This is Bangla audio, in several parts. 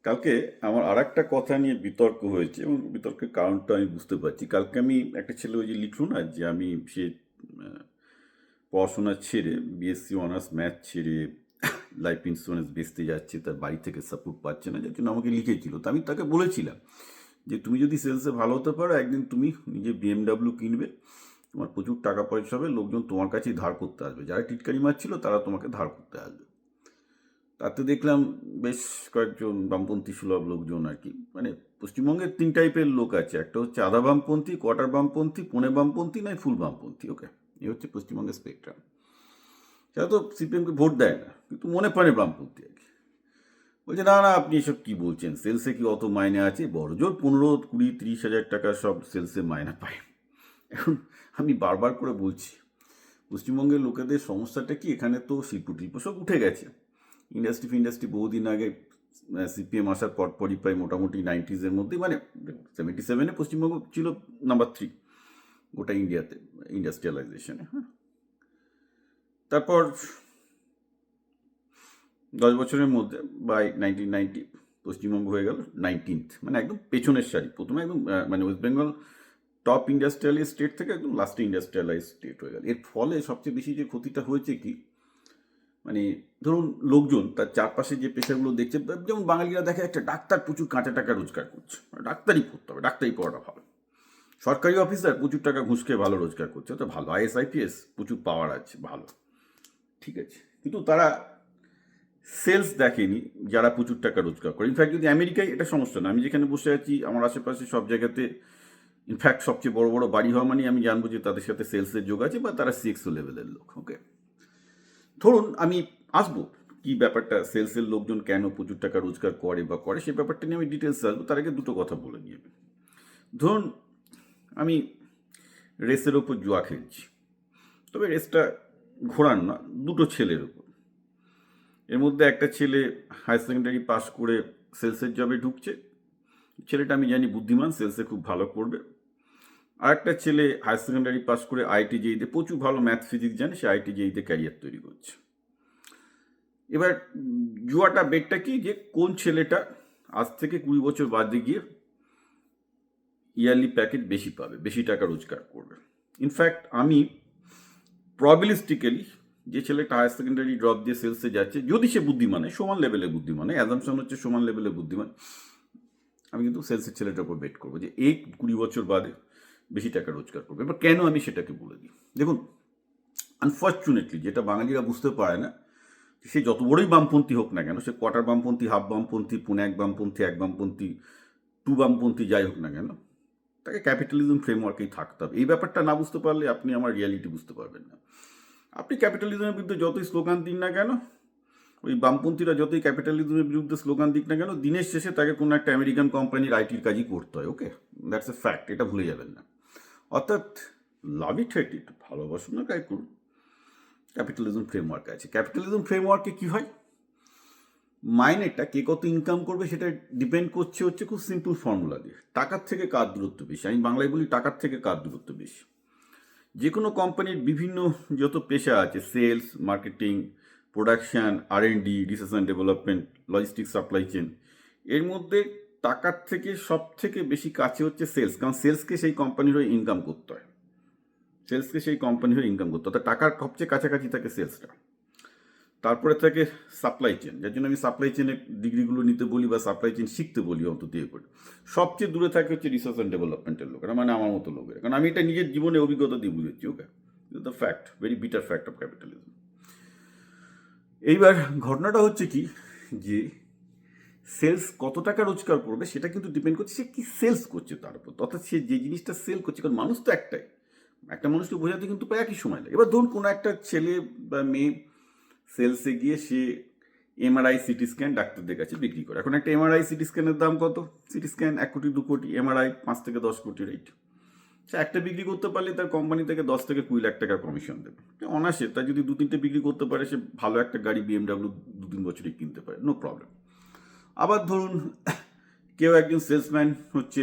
কালকে আমার আর একটা কথা নিয়ে বিতর্ক হয়েছে এবং বিতর্কের কারণটা আমি বুঝতে পারছি। কালকে আমি একটা ছেলে ওই যে লিখলো না যে আমি সে আহ, পড়াশোনা ছেড়ে বিএসসি অনার্স ম্যাথ ছেড়ে লাইফ ইন্স্যুরেন্স বেচতে যাচ্ছে, তার বাড়ি থেকে সাপোর্ট পাচ্ছে না, যার জন্য আমাকে লিখেছিল। তো আমি তাকে বলেছিলাম যে তুমি যদি সেলসে ভালো হতে পারো, একদিন তুমি নিজে বিএমডাব্লিউ কিনবে, তোমার প্রচুর টাকা পয়সা হবে, লোকজন তোমার কাছেই ধার করতে আসবে, যারা টিটকারি মারছিল তারা তোমাকে ধার করতে আসবে। তাতে দেখলাম বেশ কয়েকজন বামপন্থী সুলভ লোকজন আর কি, মানে পশ্চিমবঙ্গের তিন টাইপের লোক আছে, একটা হচ্ছে আধা বামপন্থী, কোয়ার্টার বামপন্থী, পৌনে বামপন্থী, নয় ফুল বামপন্থী। ওকে, এই হচ্ছে পশ্চিমবঙ্গের স্পেকট্রাম। সেটা তো সিপিএমকে ভোট দেয় না, কিন্তু মনে পড়ে বামপন্থী আর কি। বলছে না না, আপনি এসব কি বলছেন, সেলসে কি অত মাইনে আছে? বড়জোর 15, 20, 30 হাজার টাকা সব সেলসে মাইনে পায়। এখন আমি বারবার করে বলছি, পশ্চিমবঙ্গের লোকেদের সমস্যাটা কি, এখানে তো শিল্প টিল্প সব উঠে গেছে, ইন্ডাস্ট্রি ফিন্ডাস্ট্রি বহুদিন আগে সিপিএম আসার পরপরই প্রায় মোটামুটি 90s মধ্যে, মানে 77-এ পশ্চিমবঙ্গ ছিল নাম্বার 3 গোটা ইন্ডিয়াতে ইন্ডাস্ট্রিয়ালাইজেশনে। হ্যাঁ, তারপর 10 বছরের মধ্যে বাই 1990 পশ্চিমবঙ্গ হয়ে গেল 19th, মানে একদম পেছনের সারি। প্রথমে একদম মানে West Bengal top industrialise state থেকে একদম লাস্টে ইন্ডাস্ট্রিয়ালাইজ স্টেট হয়ে গেল। এর ফলে সবচেয়ে বেশি যে ক্ষতিটা হয়েছে কি, মানে ধরুন লোকজন তার চারপাশে যে পেশাগুলো দেখছে, যেমন বাঙালিরা দেখে একটা ডাক্তার প্রচুর কাঁচা টাকা রোজগার করছে, ডাক্তারি পড়তে হবে, ডাক্তারি পড়াটা ভালো। সরকারি অফিসার প্রচুর টাকা ঘুষ খেয়ে ভালো রোজগার করছে, তো ভালো। আইএস আইপিএস প্রচুর পাওয়ার আছে, ভালো, ঠিক আছে। কিন্তু তারা সেলস দেখেনি যারা প্রচুর টাকা রোজগার করে। ইনফ্যাক্ট যদি আমেরিকায়, এটা সমস্যা না, আমি যেখানে বসে আছি আমার আশেপাশে সব জায়গাতে, ইনফ্যাক্ট সবচেয়ে বড় বড় বাড়ি হওয়া মানে আমি জানবো যে তাদের সাথে সেলসের যোগ আছে বা তারা সিএক্সও লেভেলের লোক। ওকে, ধরুন আমি আসবো কি ব্যাপারটা, সেলসের লোকজন কেন প্রচুর টাকা রোজগার করে বা করে, সেই ব্যাপারটা নিয়ে আমি ডিটেলস আসবো। তার আগে দুটো কথা বলে নিয়ে। ধরুন আমি রেসের ওপর জুয়া খেলছি, তবে রেসটা ঘোরার না, দুটো ছেলের ওপর। এর মধ্যে একটা ছেলে হায়ার সেকেন্ডারি পাস করে সেলসের জবে ঢুকছে, ছেলেটা আমি জানি বুদ্ধিমান, সেলসে খুব ভালো করবে। আর একটা ছেলে হায়ার সেকেন্ডারি পাস করে আইটি জেইতে প্রচুর ভালো ম্যাথ ফিজিক্স জানে, সে আইটি জেইতে ক্যারিয়ার তৈরি করছে। এবার জুয়াটা বেটটা কি, যে কোন ছেলেটা আজ থেকে 20 বছর বাদে গিয়ে ইয়ারলি প্যাকেজ বেশি পাবে, বেশি টাকা রোজগার করবে। ইনফ্যাক্ট আমি প্রবাবিলিস্টিক্যালি যে ছেলেটা হায়ার সেকেন্ডারি ড্রপ দিয়ে সেলসে যাচ্ছে, যদি সে বুদ্ধিমান হয়, সমান লেভেলে বুদ্ধিমান হয়, অ্যাজামশন হচ্ছে সমান লেভেলে বুদ্ধিমান, আমি কিন্তু সেলসের ছেলেটার উপর বেট করবো যে এই 20 বছর বাদে বেশি টাকা রোজগার করবে। এবার কেন আমি সেটাকে বলে দিই, দেখুন আনফর্চুনেটলি যেটা বাঙালিরা বুঝতে পারে না, সে যত বড়ই বামপন্থী হোক না কেন, সে কোয়ার্টার বামপন্থী, হাফ বামপন্থী, পৌনে এক বামপন্থী, এক বামপন্থী, টু বামপন্থী, যাই হোক না কেন, তাকে ক্যাপিটালিজম ফ্রেমওয়ার্কেই থাকতে হবে। এই ব্যাপারটা না বুঝতে পারলে আপনি আমার রিয়ালিটি বুঝতে পারবেন না। আপনি ক্যাপিটালিজমের বিরুদ্ধে যতই স্লোগান দিন না কেন, ওই বামপন্থীরা যতই ক্যাপিটালিজমের বিরুদ্ধে স্লোগান দিক না কেন, দিনের শেষে তাকে কোনো একটা আমেরিকান কোম্পানির আইটির কাজই করতে হয়। ওকে, দ্যাটস এ ফ্যাক্ট, এটা ভুলে যাবেন না। অর্থাৎ লাভ ইট হেট ইট, ভালোবাসুন না গায়ে করুন, ক্যাপিটালিজম ফ্রেমওয়ার্ক আছে। ক্যাপিটালিজম ফ্রেমওয়ার্কে কী হয়, মাইনেটা কে কত ইনকাম করবে সেটা ডিপেন্ড করছে হচ্ছে খুব সিম্পল ফর্মুলা দিয়ে, টাকার থেকে কার দূরত্ব বেশি। আমি বাংলায় বলি টাকার থেকে কার দূরত্ব বেশি। যে কোনো কোম্পানির বিভিন্ন যত পেশা আছে, sales, marketing, production, R and D, research and development, logistics, supply chain, এর মধ্যে টাকার থেকে সব থেকে বেশি কাছে হচ্ছে সেলস, কারণ সেলসকে সেই কোম্পানির হয়ে ইনকাম করতে হয়, সেলসকে সেই কোম্পানির হয়ে ইনকাম করতে হয়, অর্থাৎ টাকার সবচেয়ে কাছাকাছি থাকে সেলসটা। তারপরে থাকে সাপ্লাই চেন, যার জন্য আমি সাপ্লাই চেনের ডিগ্রিগুলো নিতে বলি বা সাপ্লাই চেন শিখতে বলি অন্তত এ করে। সবচেয়ে দূরে থাকে হচ্ছে রিসার্চ অ্যান্ড ডেভেলপমেন্টের লোকেরা, মানে আমার মতো লোকেরা, কারণ আমি এটা নিজের জীবনে অভিজ্ঞতা দিয়ে বুঝেছি। Okay, the fact, very bitter fact of capitalism. এইবার ঘটনাটা হচ্ছে কি, যে সেলস কত টাকা রোজগার করবে সেটা কিন্তু ডিপেন্ড করছে সে কি সেলস করছে তার উপর, অর্থাৎ সে যে জিনিসটা সেল করছে। কারণ মানুষ তো একটাই, একটা মানুষকে বোঝাতে কিন্তু প্রায় একই সময় লাগে। এবার ধরুন কোনো একটা ছেলে বা মেয়ে সেলসে গিয়ে সে এমআরআই, সিটি স্ক্যান ডাক্তারদের কাছে বিক্রি করে। এখন একটা এমআরআই, সিটি স্ক্যানের দাম কত? সিটি স্ক্যান 1 কোটি 2 কোটি, এমআরআই 5 থেকে 10 কোটি রেট। সে একটা বিক্রি করতে পারলে তার কোম্পানি থেকে 10 থেকে 20 লাখ টাকা কমিশন দেবে অনাসে। তার যদি 2-3টে বিক্রি করতে পারে, সে ভালো একটা গাড়ি বিএমডাব্লিউ 2-3 বছরে কিনতে পারে, নো প্রবলেম। আবার ধরুন কেউ একজন সেলসম্যান হচ্ছে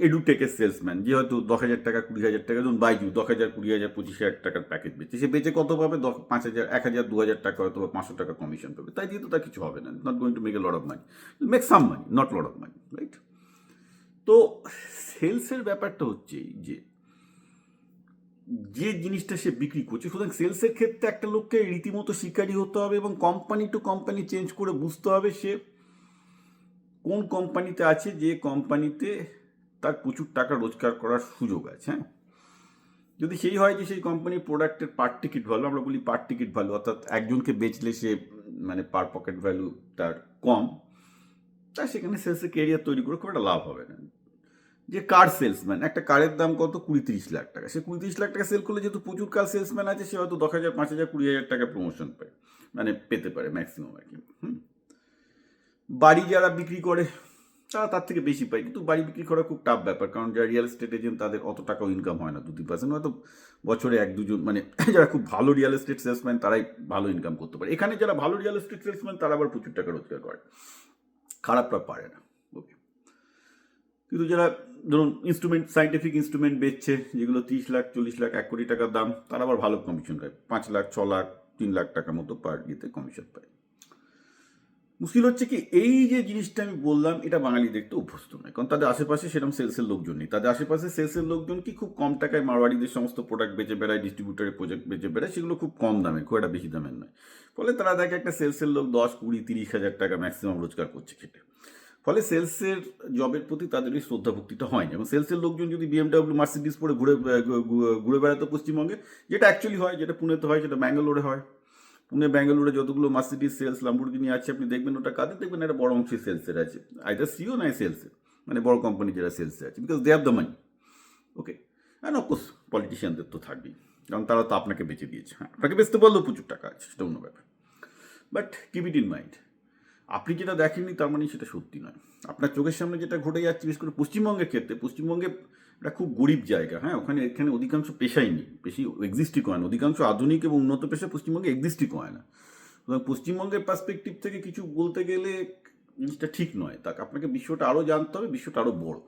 এডুটেকের সেলসম্যান যে হয়তো 10,000 টাকা 20,000 টাকা, ধরুন বাইজু 10,000 20,000 25,000 টাকার প্যাকেজ বেচে, সে বেচে কত পাবে? 5,000 1,000 2,000 টাকা হয়তো 500 টাকা কমিশন পাবে, তাই দিয়ে তো তার কিছু হবে না, not going to make a lot of money, make some money, not lot of money, right? তো সেলসের ব্যাপারটা হচ্ছে এই যে জিনিসটা সে বিক্রি করছে, সুতরাং সেলসের ক্ষেত্রে একটা লোককে রীতিমতো শিকারী হতে হবে এবং কোম্পানি টু কোম্পানি চেঞ্জ করে বুঝতে হবে সে কোন কোম্পানিতে আছে, যে কোম্পানিতে তার প্রচুর টাকা রোজগার করার সুযোগ আছে। হ্যাঁ, যদি সেই হয় যে সেই কোম্পানির প্রোডাক্টের পার টিকিট ভ্যালু, আমরা বলি পার টিকিট ভ্যালু, অর্থাৎ একজনকে বেচলে সে মানে পার পকেট ভ্যালু তার কম, তা সেখানে সেলসের কেরিয়ার তৈরি করে খুব একটা লাভ হবে না। যে কার সেলসম্যান, একটা কারের দাম কত? 20-30 লাখ টাকা, সে 20-30 লাখ টাকা সেল করলে যেহেতু প্রচুর কার সেলসম্যান আছে, সে হয়তো 10,000 5,000 20,000 টাকা প্রমোশন পায়, মানে পেতে পারে ম্যাক্সিমাম আর কি। বাড়ি যারা বিক্রি করে তারা তার থেকে বেশি পায়, কিন্তু বাড়ি বিক্রি করা খুব টাফ ব্যাপার, কারণ যারা রিয়েল এস্টেট এজেন্ট তাদের অত টাকাও ইনকাম হয় না, 2-3%, হয়তো বছরে 1-2 জন, মানে যারা খুব ভালো রিয়েল এস্টেট সেলসম্যান তারাই ভালো ইনকাম করতে পারে। এখানে যারা ভালো রিয়েল এস্টেট সেলসম্যান তারা আবার প্রচুর টাকা রোজগার করে, খারাপটা পারে না। ওকে, কিন্তু যারা ধরুন ইনস্ট্রুমেন্ট, সাইন্টিফিক ইনস্ট্রুমেন্ট বেচছে যেগুলো 30 লাখ 40 লাখ 1 কোটি টাকার দাম, তারা আবার ভালো কমিশন পায়, 5 লাখ 6 লাখ 3 লাখ টাকা মতো পার ইয়েতে কমিশন পায়। মুশকিল হচ্ছে কি, এই যে জিনিসটা আমি বললাম এটা বাঙালি দেখতে অভ্যস্ত নয়, কারণ তাদের আশেপাশে সেরকম সেলসের লোকজন নেই। তাদের আশেপাশে সেলসের লোকজন কি খুব কম টাকায় মারওয়াড়িদের সমস্ত প্রোডাক্ট বেচে বেড়ায়, ডিস্ট্রিবিউটারের প্রোডাক্ট বেচে বেড়ায়, সেগুলো খুব কম দামে, খুব একটা বেশি দামের নয়। ফলে তারা দেখে একটা সেলসের লোক 10-20-30 হাজার টাকা ম্যাক্সিমাম রোজগার করছে খেটে, ফলে সেলসের জবের প্রতি তাদের ওই শ্রদ্ধা ভক্তিটা হয় না। এবং সেলসের লোকজন যদি বিএমডাব্লিউ মার্সিডিজ পরে ঘুরে বেড়াতো পশ্চিমবঙ্গে, যেটা অ্যাকচুয়ালি হয়, যেটা পুনেতে হয়, যেটা ব্যাঙ্গালোরে হয়, পুনে ব্যাঙ্গালোরে যতগুলো মার্সিডিজ সেলস ল্যাম্বরগিনি আছে আপনি দেখবেন, ওটা কাদের দেখবেন, একটা বড় অংশের সেলসের আছে, আইদার সিও নাই সেলসের, মানে বড় কোম্পানি যারা সেলসে আছে, because they have the money. Okay, and of course পলিটিশিয়ানদের তো থাকবেই, কারণ তারা তো আপনাকে বেঁচে দিয়েছে। হ্যাঁ, আপনাকে বেচতে পারলেও প্রচুর টাকা আছে, সেটা অন্য ব্যাপার, but keep it in mind, আপনি যেটা দেখেননি তার মানে সেটা সত্যি নয়। আপনার চোখের সামনে যেটা ঘটে যাচ্ছে, বিশেষ করে পশ্চিমবঙ্গের ক্ষেত্রে, পশ্চিমবঙ্গে এটা খুব গরিব জায়গা। হ্যাঁ, এখানে অধিকাংশ পেশাই নেই, বেশি এক্সিস্টই করে না, অধিকাংশ আধুনিক এবং উন্নত পেশা পশ্চিমবঙ্গে এক্সিস্টই করে না। সুতরাং পশ্চিমবঙ্গের পার্সপেক্টিভ থেকে কিছু বলতে গেলে জিনিসটা ঠিক নয়, তাকে আপনাকে বিশ্বটা আরও জানতে হবে, বিশ্বটা আরও বড়।